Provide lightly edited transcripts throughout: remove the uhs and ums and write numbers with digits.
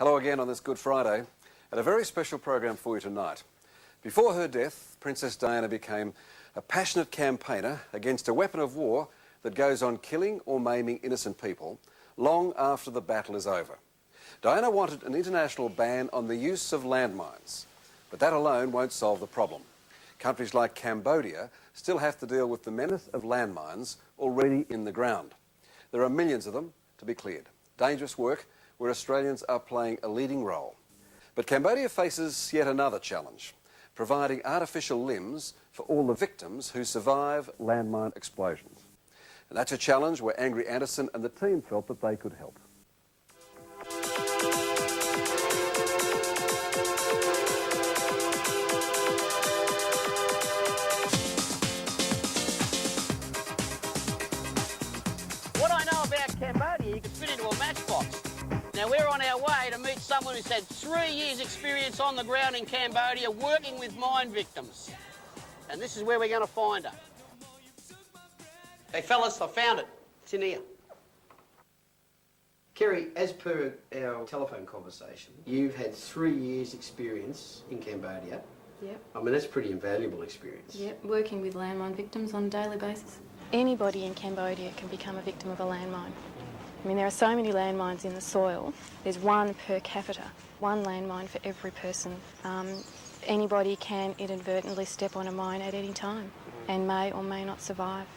Hello again on this Good Friday, and a very special program for you tonight. Before her death, Princess Diana became a passionate campaigner against a weapon of war that goes on killing or maiming innocent people long after the battle is over. Diana wanted an international ban on the use of landmines, but that alone won't solve the problem. Countries like Cambodia still have to deal with the menace of landmines already in the ground. There are millions of them to be cleared. Dangerous work where Australians are playing a leading role. But Cambodia faces yet another challenge, providing artificial limbs for all the victims who survive landmine explosions. And that's a challenge where Angry Anderson and the team felt that they could help. What I know about Cambodia, you can fit into a matchbox. Now, we're on our way to meet someone who's had 3 years' experience on the ground in Cambodia working with mine victims. And this is where we're going to find her. Hey, fellas, I found it. It's in here. Kerry, as per our telephone conversation, you've had 3 years' experience in Cambodia. Yep. I mean, that's pretty invaluable experience. Yep, working with landmine victims on a daily basis. Anybody in Cambodia can become a victim of a landmine. I mean, there are so many landmines in the soil. There's one per capita, one landmine for every person. Anybody can inadvertently step on a mine at any time and may or may not survive.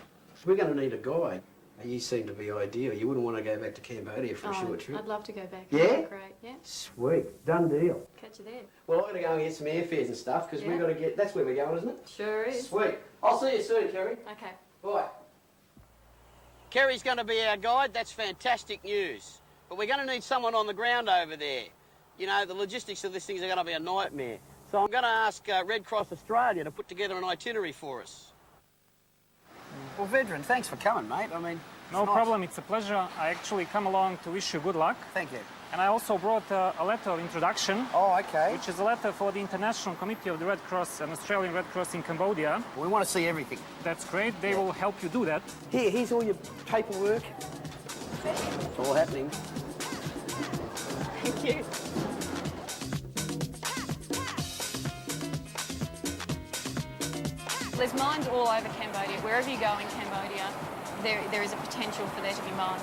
We're going to need a guide. You seem to be ideal. You wouldn't want to go back to Cambodia for a short trip. I'd love to go back. Yeah? Great, yeah. Sweet. Done deal. Catch you there. Well, I'm going to go and get some airfares and stuff because we've got to get... That's where we're going, isn't it? Sure is. Sweet. I'll see you soon, Kerry. Okay. Bye. Kerry's going to be our guide. That's fantastic news. But we're going to need someone on the ground over there. You know, the logistics of this thing are going to be a nightmare. So I'm going to ask Red Cross Australia to put together an itinerary for us. Well, Vedran, thanks for coming, mate. I mean... No problem, it's a pleasure. I actually come along to wish you good luck. Thank you. And I also brought a letter of introduction. Oh, okay. Which is a letter for the International Committee of the Red Cross and Australian Red Cross in Cambodia. We want to see everything. That's great. They will help you do that. Here's all your paperwork. It's all happening. Thank you. There's mines all over Cambodia. Wherever you go in Cambodia, there is a potential for there to be mines.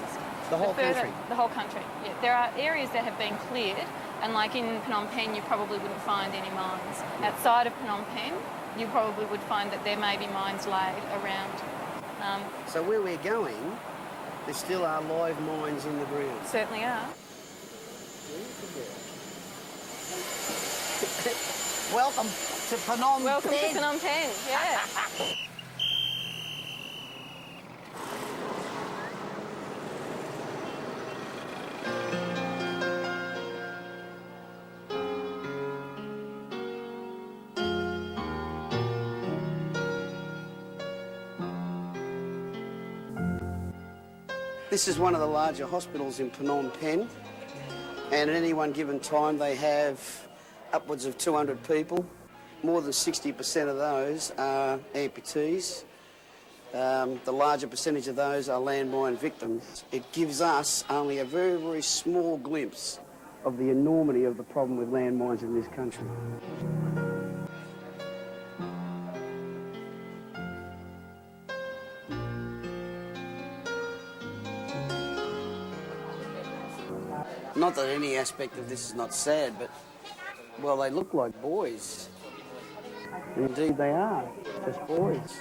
The whole country? The whole country, yeah. There are areas that have been cleared, and like in Phnom Penh, you probably wouldn't find any mines. Outside of Phnom Penh, you probably would find that there may be mines laid around. So where we're going, there still are live mines in the ground? Certainly are. Welcome to Phnom Penh. Welcome to Phnom Penh, yeah. This is one of the larger hospitals in Phnom Penh, and at any one given time they have upwards of 200 people. More than 60% of those are amputees. The larger percentage of those are landmine victims. It gives us only a very, very small glimpse of the enormity of the problem with landmines in this country. Not that any aspect of this is not sad, but, well, they look like boys. Indeed they are, just boys.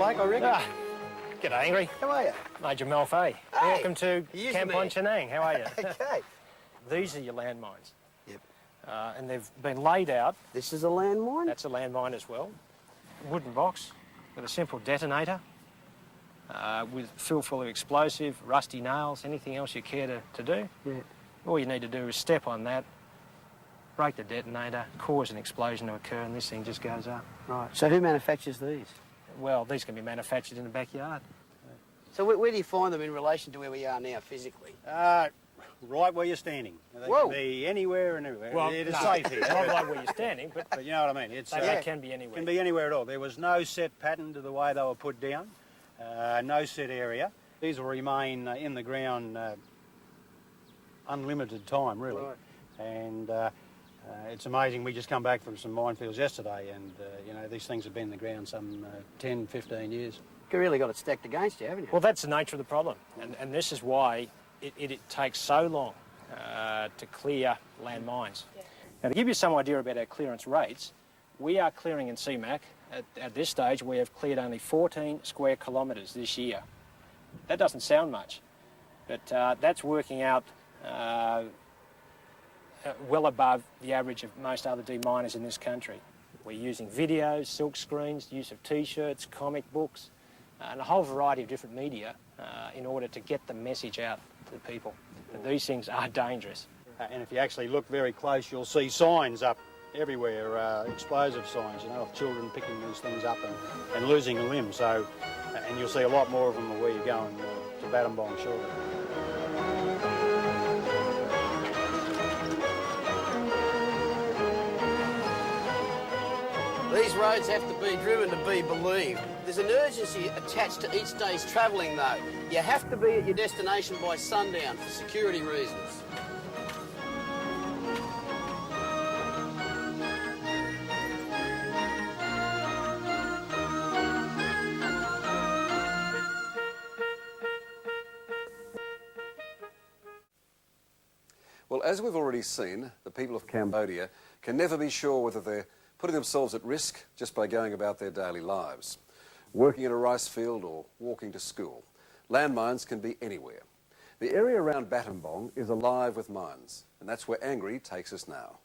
I reckon. G'day, Angry. How are you? Major Mel Fahey. Hey, Welcome to Camp on Chenang. How are you? Okay. These are your landmines. Yep. And they've been laid out. This is a landmine? That's a landmine as well. Wooden box with a simple detonator, with full of explosive, rusty nails, anything else you care to do. Yeah. All you need to do is step on that, break the detonator, cause an explosion to occur, and this thing just goes up. Right. So who manufactures these? Well, these can be manufactured in the backyard. So where do you find them in relation to where we are now physically? Right where you're standing. They Whoa. can be anywhere and everywhere. Well, it is no, safe here. not like where you're standing, but But you know what I mean. It's they can be anywhere. can be anywhere at all. There was no set pattern to the way they were put down, no set area. These will remain in the ground unlimited time, really. Right. And it's amazing. We just come back from some minefields yesterday, and you know, these things have been in the ground some 10, 15 years. You really got it stacked against you, haven't you? Well, that's the nature of the problem, and this is why it takes so long to clear landmines. Yeah. Now, to give you some idea about our clearance rates, we are clearing in CMAC, at this stage, we have cleared only 14 square kilometres this year. That doesn't sound much, but that's working out well above the average of most other deminers in this country. We're using videos, silk screens, use of T-shirts, comic books, and a whole variety of different media in order to get the message out to the people that these things are dangerous. And if you actually look very close, you'll see signs up everywhere, explosive signs, you know, of children picking these things up and losing a limb. So, and you'll see a lot more of them where you're going to Battambang shortly. These roads have to be driven to be believed. There's an urgency attached to each day's travelling, though. You have to be at your destination by sundown for security reasons. Well, as we've already seen, the people of Cambodia can never be sure whether they're putting themselves at risk just by going about their daily lives. Working in a rice field or walking to school. Landmines can be anywhere. The area around Battambang is alive with mines, and that's where Angry takes us now.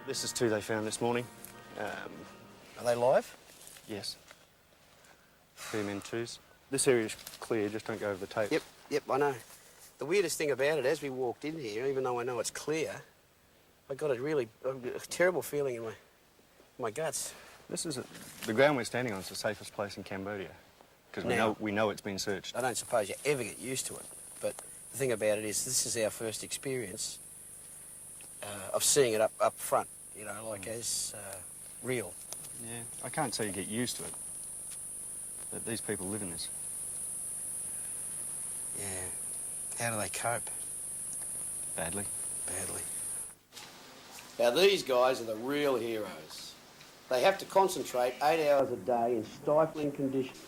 This is two they found this morning. Are they live? Yes. PM2s. This area is clear, just don't go over the tape. Yep, I know. The weirdest thing about it, as we walked in here, even though I know it's clear, I got a terrible feeling in my guts. This is the ground we're standing on is the safest place in Cambodia because we know it's been searched. I don't suppose you ever get used to it, but the thing about it is this is our first experience of seeing it up front, you know, like as real. Yeah, I can't say you get used to it, but these people live in this. Yeah. How do they cope? Badly. Badly. Now, these guys are the real heroes. They have to concentrate 8 hours a day in stifling conditions.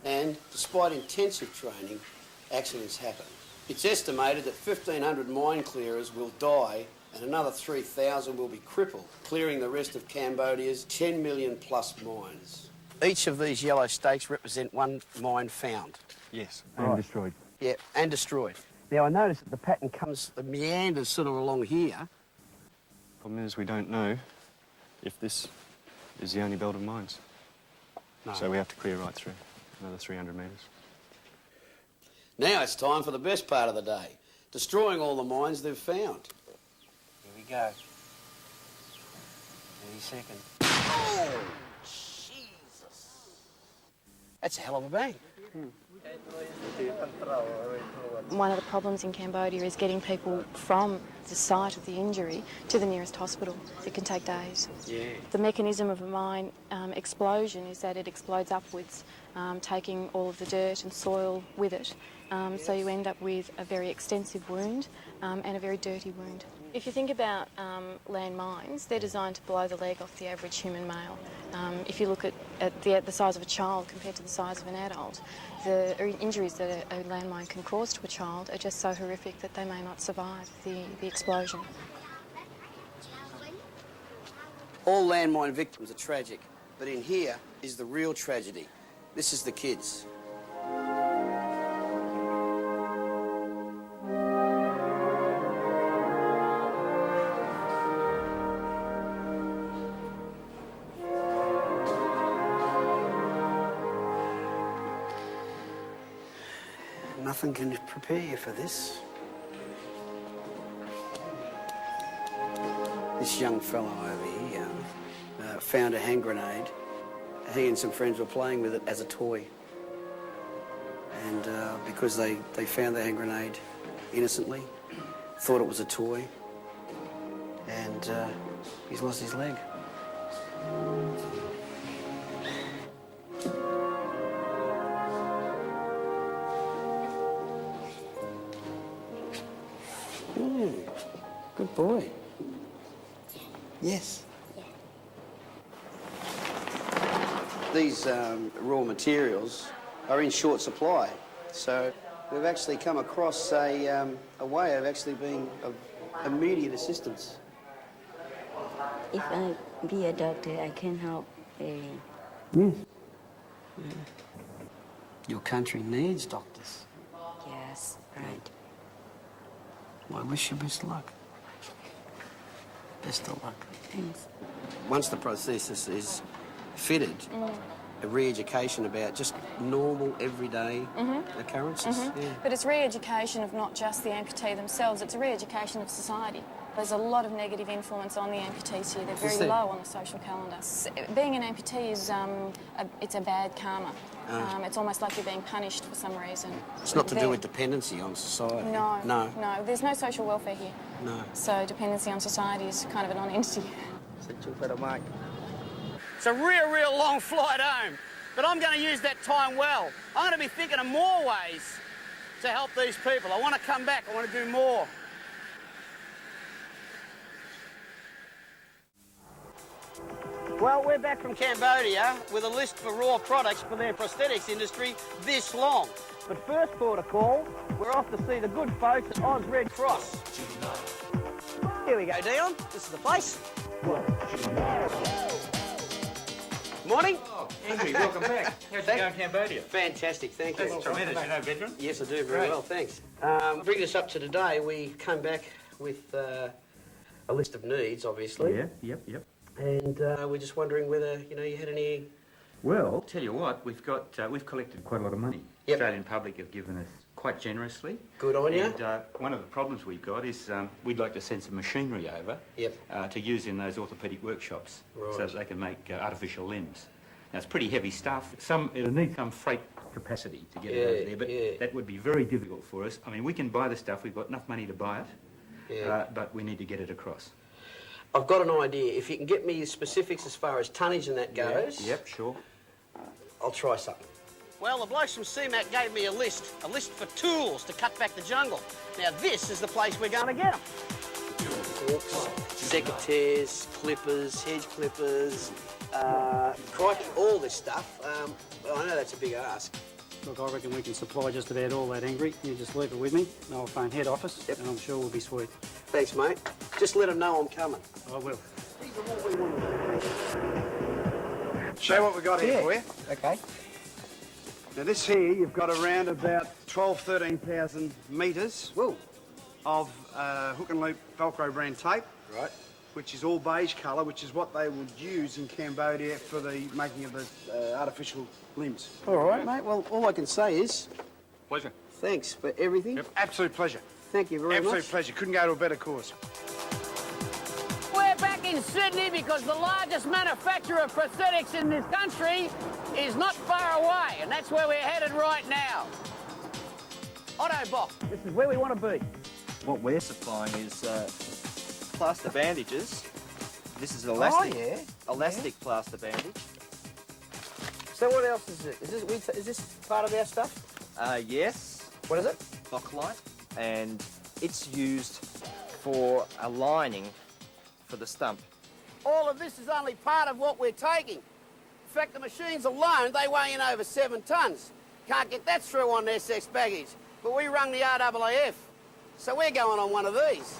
And, despite intensive training, accidents happen. It's estimated that 1,500 mine clearers will die and another 3,000 will be crippled, clearing the rest of Cambodia's 10 million plus mines. Each of these yellow stakes represent one mine found. Yes, Right. and destroyed. Yeah, and destroyed. Now, I noticed that the pattern the meanders sort of along here. Problem is we don't know if this is the only belt of mines. No. So we have to clear right through, another 300 metres. Now it's time for the best part of the day, destroying all the mines they've found. Here we go. Any second. Oh, Jesus. That's a hell of a bang. One of the problems in Cambodia is getting people from the site of the injury to the nearest hospital. It can take days. Yeah. The mechanism of a mine explosion is that it explodes upwards, taking all of the dirt and soil with it. So you end up with a very extensive wound and a very dirty wound. If you think about landmines, they're designed to blow the leg off the average human male. If you look at the size of a child compared to the size of an adult, the injuries that a landmine can cause to a child are just so horrific that they may not survive the explosion. All landmine victims are tragic, but in here is the real tragedy. This is the kids. Nothing can prepare you for this. This young fellow over here found a hand grenade. He and some friends were playing with it as a toy. And because they found the hand grenade innocently, thought it was a toy, and he's lost his leg. Good boy. Yes. These raw materials are in short supply, so we've actually come across a way of actually being of immediate assistance. If I be a doctor, I can help very. Yes. Your country needs doctors. Yes, right. Well, I wish you best luck. Best of luck. Thanks. Once the prosthesis is fitted, a re-education about just normal, everyday occurrences. Yeah. But it's re-education of not just the amputee themselves, it's a re-education of society. There's a lot of negative influence on the amputees here. They're very low on the social calendar. Being an amputee is it's a bad karma. It's almost like you're being punished for some reason. It's not to do with dependency on society. No, No. no. There's no social welfare here. No. So dependency on society is kind of a non-entity. It's a real long flight home, but I'm going to use that time well. I'm going to be thinking of more ways to help these people. I want to come back. I want to do more. Well, we're back from Cambodia with a list for raw products for their prosthetics industry this long. But first port of call, we're off to see the good folks at Oz Red Cross. Here we go, Dion. This is the place. Morning. Oh, Henry, welcome back. How's it going, Cambodia? Fantastic, thank you. That's tremendous. You know veteran? Yes, I do very well, thanks. Bringing us up to today, we come back with a list of needs, obviously. Yeah, yep. And we're just wondering whether, you had any... Well, tell you what, we've collected quite a lot of money. Yep. Australian public have given us quite generously. Good on you. And one of the problems we've got is we'd like to send some machinery over to use in those orthopaedic workshops so that they can make artificial limbs. Now, it's pretty heavy stuff. It'll need some freight capacity to get it over there, but that would be very difficult for us. I mean, we can buy the stuff. We've got enough money to buy it, but we need to get it across. I've got an idea. If you can get me the specifics as far as tonnage and that goes... Yep, sure. I'll try something. Well, the blokes from CMAC gave me a list for tools to cut back the jungle. Now, this is the place we're going to get them. Forks, secateurs, clippers, hedge clippers, crikey, all this stuff. Well, I know that's a big ask. Look, I reckon we can supply just about all that, Angry. You just leave it with me, and I'll phone head office, and I'm sure we'll be sweet. Thanks, mate. Just let them know I'm coming. I will. Show what we've got here for you. Okay. Now this here, you've got around about 13,000 metres of hook and loop Velcro brand tape. Right. Which is all beige colour, which is what they would use in Cambodia for the making of the artificial limbs. All right, mate. Well, all I can say is... Pleasure. Thanks for everything. Yep, absolute pleasure. Thank you very much. Absolute pleasure. Couldn't go to a better cause. We're back in Sydney because the largest manufacturer of prosthetics in this country is not far away, and that's where we're headed right now. Otto Bock, this is where we want to be. What we're supplying is plaster bandages. This is elastic. Oh, yeah. Elastic plaster bandage. So what else is it? Is this part of our stuff? Yes. What is it? Bocklite. And it's used for a lining for the stump. All of this is only part of what we're taking. In fact, the machines alone, they weigh in over 7 tonnes. Can't get that through on SX baggage. But we rung the RAAF, so we're going on one of these.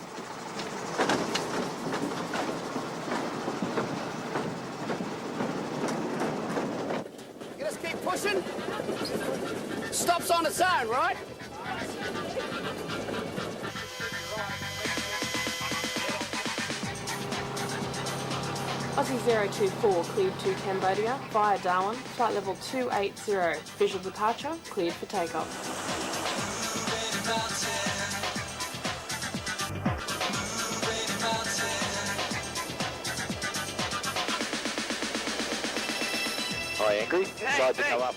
Get us Keep pushing. Stops on its own, right? Aussie 024 cleared to Cambodia via Darwin, flight level 280, visual departure, cleared for takeoff. Hi, Angry. Glad to come up.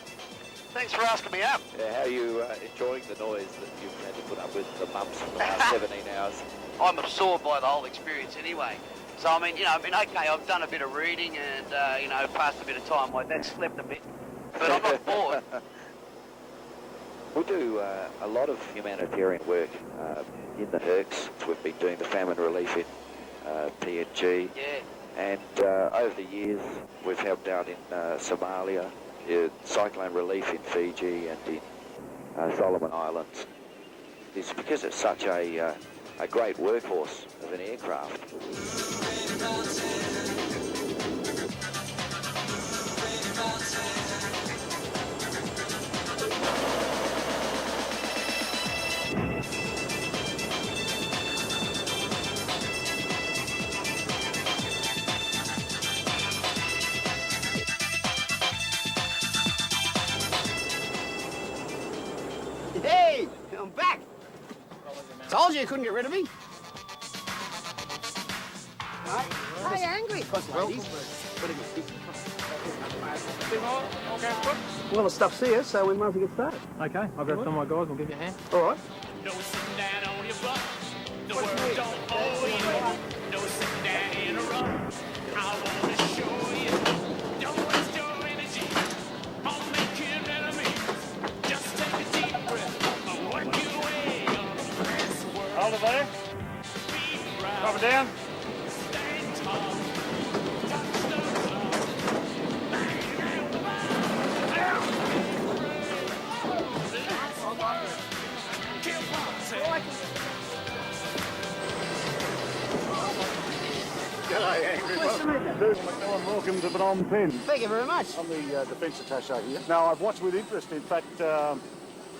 Thanks for asking me up. Yeah, how are you enjoying the noise that you've had to put up with the bumps for the last 17 hours? I'm absorbed by the whole experience anyway. So, I mean, okay, I've done a bit of reading and, passed a bit of time. My dad slept a bit, but I'm not bored. We do a lot of humanitarian work in the Hercs. We've been doing the famine relief in PNG. Yeah. And over the years, we've helped out in Somalia, cyclone relief in Fiji and in Solomon Islands. It's because it's such a great workhorse of an aircraft. Hey, I'm back. Told you couldn't get rid of me. Hey, angry. Well, the stuff's here, so we might as well get started. Okay, I'll grab some of my guys, we'll give you a hand. All right. No sitting down on your butt. The world don't owe you. No sitting down in a row. I want to show you. Don't waste your energy on making enemies. Just take a deep breath and work your way on this world. Hold it there. Drop it down. Stand tall. Touch the ground. Bang out the bar. Kill poverty. G'day, Angry. Welcome to Phnom Penh. Thank you very much. I'm the Defence Attaché here. Now, I've watched with interest, in fact,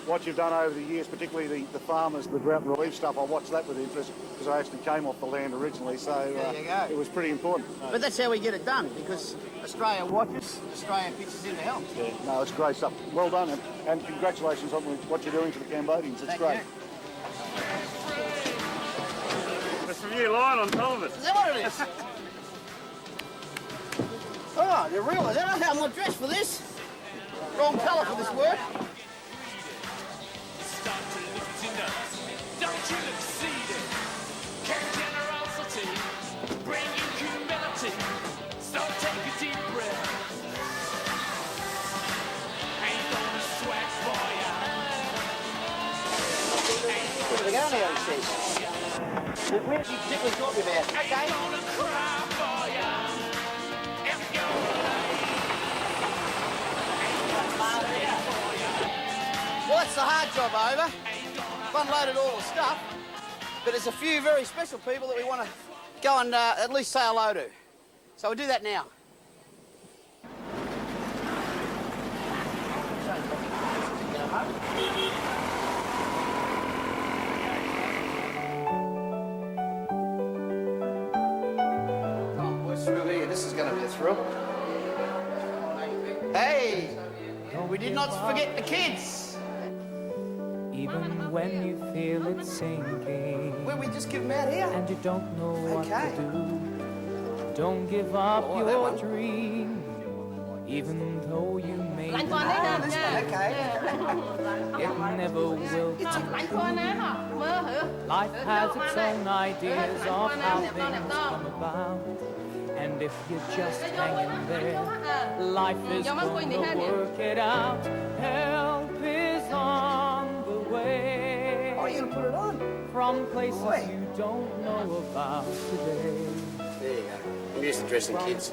what you've done over the years, particularly the farmers, the drought and relief stuff. I watched that with interest because I actually came off the land originally, so There you go. it was pretty important. But that's how we get it done, because Australia watches, Australia pitches in to help. Yeah, no, it's great stuff. Well done, and congratulations on what you're doing for the Cambodians. It's Thank great. you. There's some new line on top of it. Is that what it is? Oh, I didn't realise that. I'm not dressed for this. Wrong colour for this work. Start to lift your nuts. Don't you look seedy? Carry generosity. Bring in humility. So take a deep breath. Ain't gonna sweat for ya. Where we go now, he says. Where did you particularly talk about? Okay. Ain't gonna cry for ya. If you're Well, that's the hard job over. I've unloaded all the stuff, but there's a few very special people that we want to go and at least say hello to. So we'll do that now. Come on, boys, through here. This is going to be a thrill. Hey, we did not forget the kids. Even when you feel it sinking, Where we just give them out here? and you don't know what Okay. to do, don't give up Oh, that your one. dream. Even though you may Okay. it never will come true. Life has its own ideas of how things come about, and if you just hang in there, life is gonna work it out. Help is on the way. Oh, you're gonna put it on? From places Boy. you don't know about today. There you go. I'm used to dressing kids.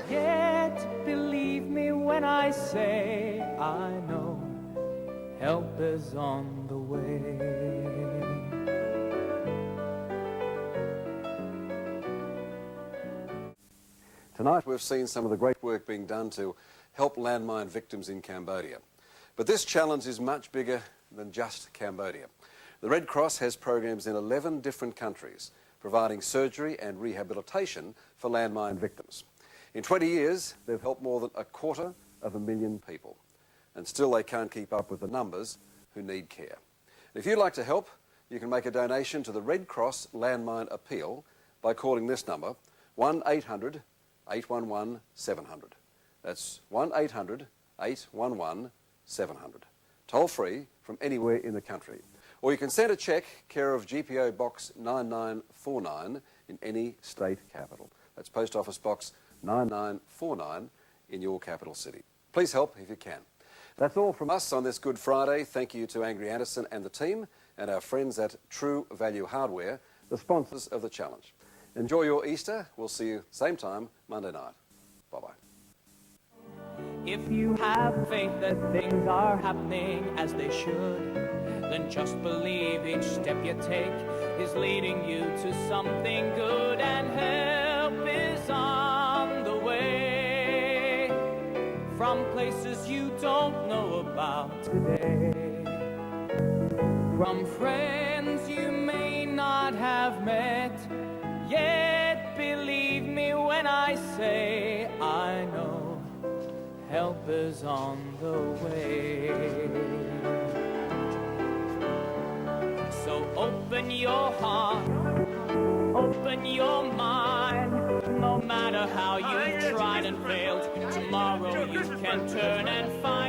Yet believe me when I say I know help is on the way. Tonight we've seen some of the great work being done to help landmine victims in Cambodia. But this challenge is much bigger than just Cambodia. The Red Cross has programs in 11 different countries, providing surgery and rehabilitation for landmine victims. In 20 years, they've helped more than 250,000 people. And still they can't keep up with the numbers who need care. If you'd like to help, you can make a donation to the Red Cross Landmine Appeal by calling this number, 1-800-811-700. That's 1-800-811-700. Toll free from anywhere in the country. Or you can send a cheque care of GPO Box 9949 in any state capital. That's Post Office Box 9949 in your capital city. Please help if you can. That's all from us on this Good Friday. Thank you to Angry Anderson and the team and our friends at True Value Hardware, the sponsors of the challenge. Enjoy your Easter. We'll see you same time Monday night. Bye-bye. If you have faith that things are happening as they should, then just believe each step you take is leading you to something good, and help is on the way from places you don't know about today, from friends you may not have met yet. Believe me when I say I know help is on the way. So open your heart, open your mind. No matter how you've tried and failed, tomorrow you can turn and find